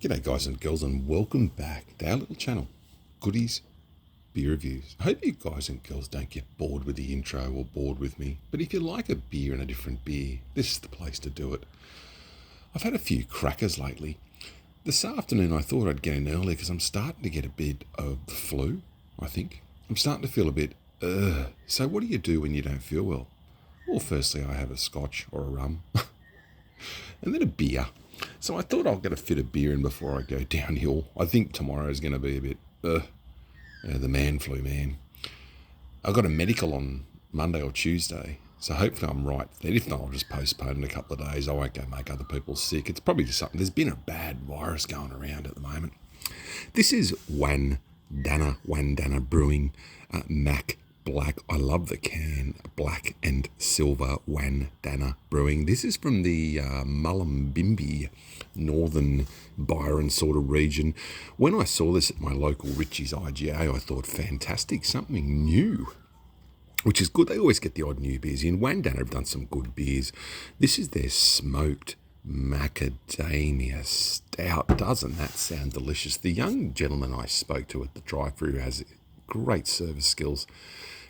G'day guys and girls, and welcome back to our little channel, Goodies Beer Reviews. I hope you guys and girls don't get bored with the intro or bored with me, but if you like a beer and a different beer, this is the place to do it. I've had a few crackers lately. This afternoon I thought I'd get in early because I'm starting to get a bit of the flu, I think. I'm starting to feel a bit, So what do you do when you don't feel well? Well, firstly I have a scotch or a rum, and then a beer. So I thought I'll get a fit of beer in before I go downhill. I think tomorrow's going to be a bit, the man flu, man. I've got a medical on Monday or Tuesday, so hopefully I'm right then. If not, I'll just postpone it a couple of days. I won't go make other people sick. It's probably just something. There's been a bad virus going around at the moment. This is Wan Dana Brewing Mac Black. I love the can, black and silver Wan Dana Brewing. This is from the Mullumbimby, northern Byron sort of region. When I saw this at my local Richie's IGA, I thought, fantastic, something new, which is good. They always get the odd new beers in. Wan Dana have done some good beers. This is their smoked macadamia stout. Doesn't that sound delicious? The young gentleman I spoke to at the drive-thru has great service skills.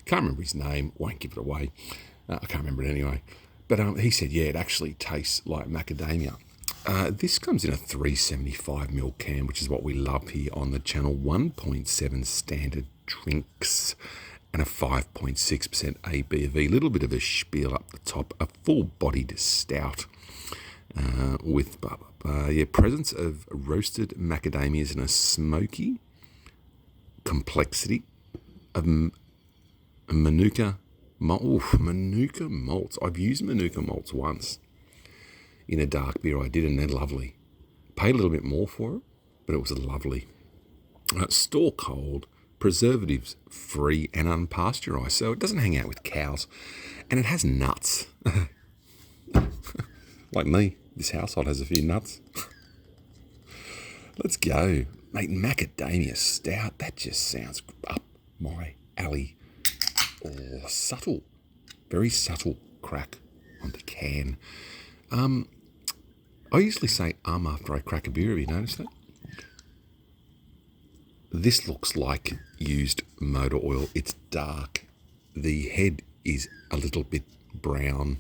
Can't remember his name, won't give it away. I can't remember it anyway. But he said, yeah, it actually tastes like macadamia. This comes in a 375ml can, which is what we love here on the channel. 1.7 standard drinks and a 5.6% ABV. A little bit of a spiel up the top. A full-bodied stout with presence of roasted macadamias and a smoky complexity of Manuka malts. I've used Manuka malts once in a dark beer I did, and they're lovely. Paid a little bit more for it, but it was lovely. Store cold, preservatives free, and unpasteurized, so it doesn't hang out with cows, and it has nuts. Like me, this household has a few nuts. Let's go, mate. Macadamia stout. That just sounds up my alley. Oh, subtle, very subtle crack on the can. I usually say after I crack a beer. Have you noticed that? This looks like used motor oil. It's dark. The head is a little bit brown.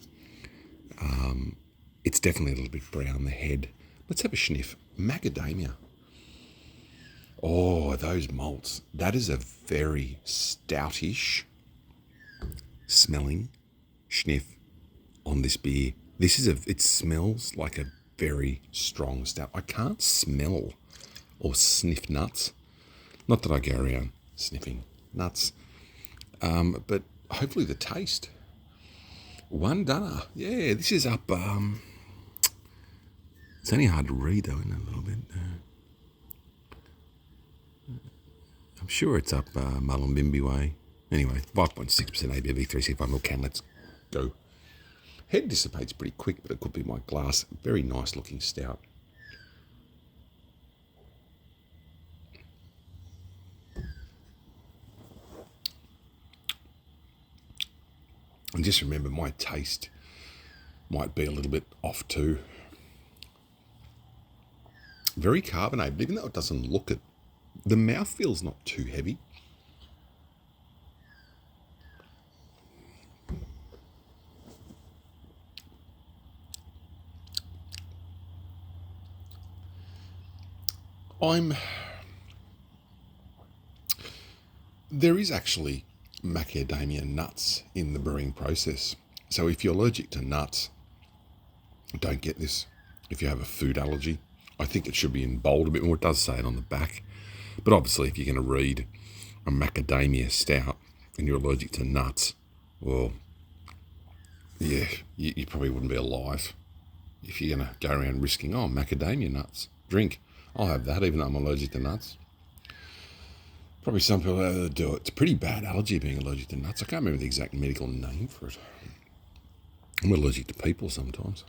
It's definitely a little bit brown, the head. Let's have a sniff. Macadamia. Oh, those malts. That is a very stoutish smelling sniff on this beer. It smells like a very strong stout. I can't smell or sniff nuts. Not that I go around sniffing nuts, but hopefully the taste. Wan Dana. Yeah, this is up. It's only hard to read though, isn't it, a little bit? I'm sure it's up Mullumbimby way. Anyway, 5.6% ABV, 375ml can. Let's go. Head dissipates pretty quick, but it could be my glass. Very nice looking stout. And just remember, my taste might be a little bit off too. Very carbonated, even though it doesn't look it. The mouthfeel's not too heavy. There is actually macadamia nuts in the brewing process. So if you're allergic to nuts, don't get this. If you have a food allergy, I think it should be in bold a bit more. It does say it on the back. But obviously if you're going to read a macadamia stout and you're allergic to nuts, well, yeah, you probably wouldn't be alive if you're going to go around risking, macadamia nuts, drink. I'll have that even though I'm allergic to nuts. Probably some people out there do it. It's a pretty bad allergy being allergic to nuts. I can't remember the exact medical name for it. I'm allergic to people sometimes.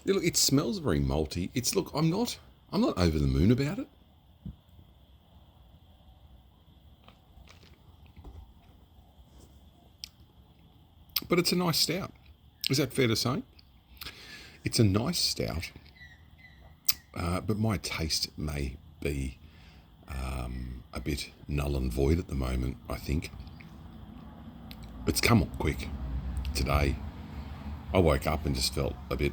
Yeah, look, it smells very malty. I'm not over the moon about it. But it's a nice stout. Is that fair to say? It's a nice stout. but my taste may be a bit null and void at the moment, I think. It's come up quick today. I woke up and just felt a bit,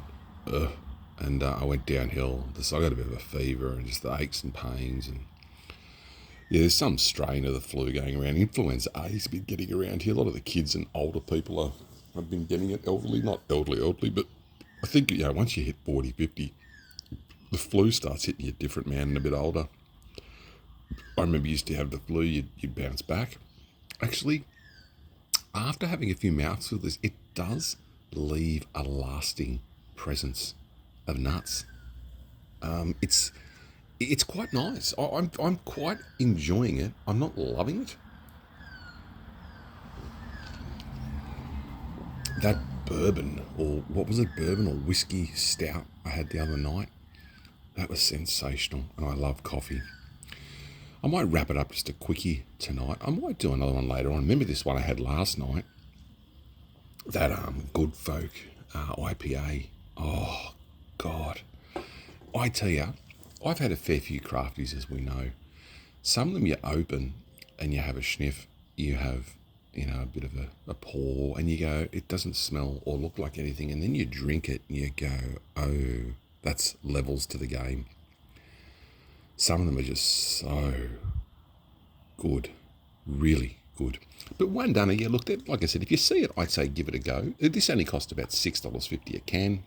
and I went downhill. I got a bit of a fever and just the aches and pains. And yeah, there's some strain of the flu going around. Influenza A has been getting around here. A lot of the kids and older people have been getting it. Elderly, not elderly, but I think, once you hit 40, 50, the flu starts hitting you different, man, and a bit older. I remember you used to have the flu, you'd bounce back. Actually, after having a few mouthfuls of this, it does leave a lasting presence of nuts. It's quite nice. I'm quite enjoying it. I'm not loving it. That bourbon, or what was it, bourbon or whiskey stout I had the other night, that was sensational, and I love coffee. I might wrap it up just a quickie tonight. I might do another one later on. Remember this one I had last night? That Good Folk IPA. Oh, God. I tell you, I've had a fair few crafties, as we know. Some of them you open and you have a sniff. You have, a bit of a pour, and you go, it doesn't smell or look like anything. And then you drink it and you go, oh, that's levels to the game. Some of them are just so good, really good. But Wan Dana, look, like I said, if you see it, I'd say give it a go. This only cost about $6.50 a can.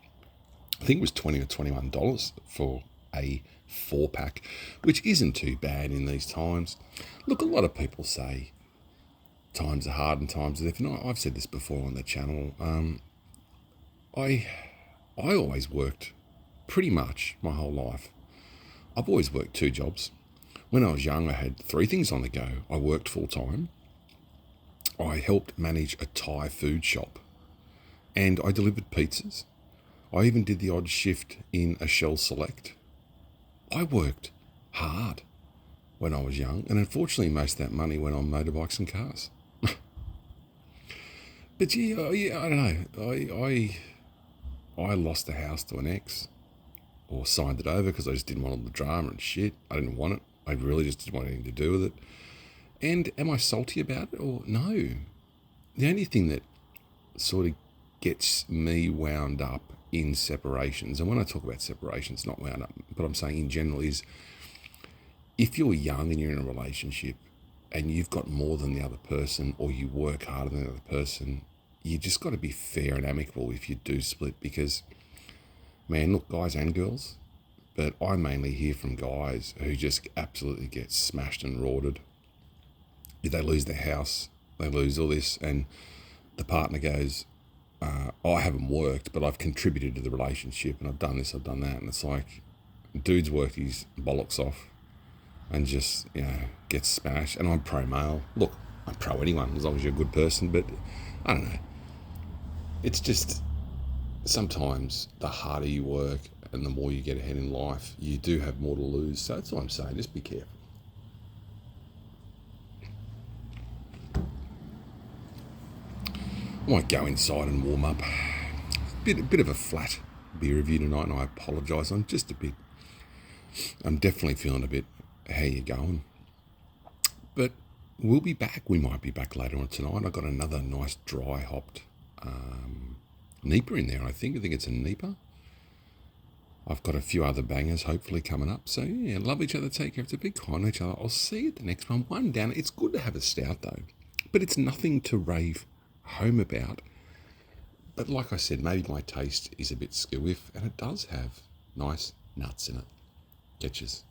I think it was $20 or $21 for a 4-pack, which isn't too bad in these times. Look, a lot of people say times are hard and times are different. I've said this before on the channel. I always worked pretty much my whole life. I've always worked 2 jobs. When I was young, I had 3 things on the go. I worked full-time. I helped manage a Thai food shop. And I delivered pizzas. I even did the odd shift in a Shell Select. I worked hard when I was young. And unfortunately, most of that money went on motorbikes and cars. But yeah, I don't know. I lost the house to an ex. Or signed it over because I just didn't want all the drama and shit. I didn't want it. I really just didn't want anything to do with it. And am I salty about it? Or no? The only thing that sort of gets me wound up in separations, and when I talk about separations, not wound up, but I'm saying in general, is if you're young and you're in a relationship and you've got more than the other person, or you work harder than the other person, you just got to be fair and amicable if you do split, because man, look, guys and girls, but I mainly hear from guys who just absolutely get smashed and rorted. If they lose their house, they lose all this, and the partner goes, I haven't worked, but I've contributed to the relationship, and I've done this, I've done that, and it's like, dude's worked his bollocks off and just, gets smashed, and I'm pro-male. Look, I'm pro anyone, as long as you're a good person, but I don't know. It's just, sometimes the harder you work and the more you get ahead in life, you do have more to lose. So that's all I'm saying, just be careful. I might go inside and warm up. A bit of a flat beer review tonight, and I apologise. I'm definitely feeling a bit, how you going? But we'll be back. We might be back later on tonight. I've got another nice dry hopped Nipah in there, I think. I think it's a Nipah. I've got a few other bangers hopefully coming up. So yeah, love each other, take care, it's a big kind of each other. I'll see you at the next one. One down. It's good to have a stout though, but it's nothing to rave home about. But like I said, maybe my taste is a bit skewiff, and it does have nice nuts in it. Catches.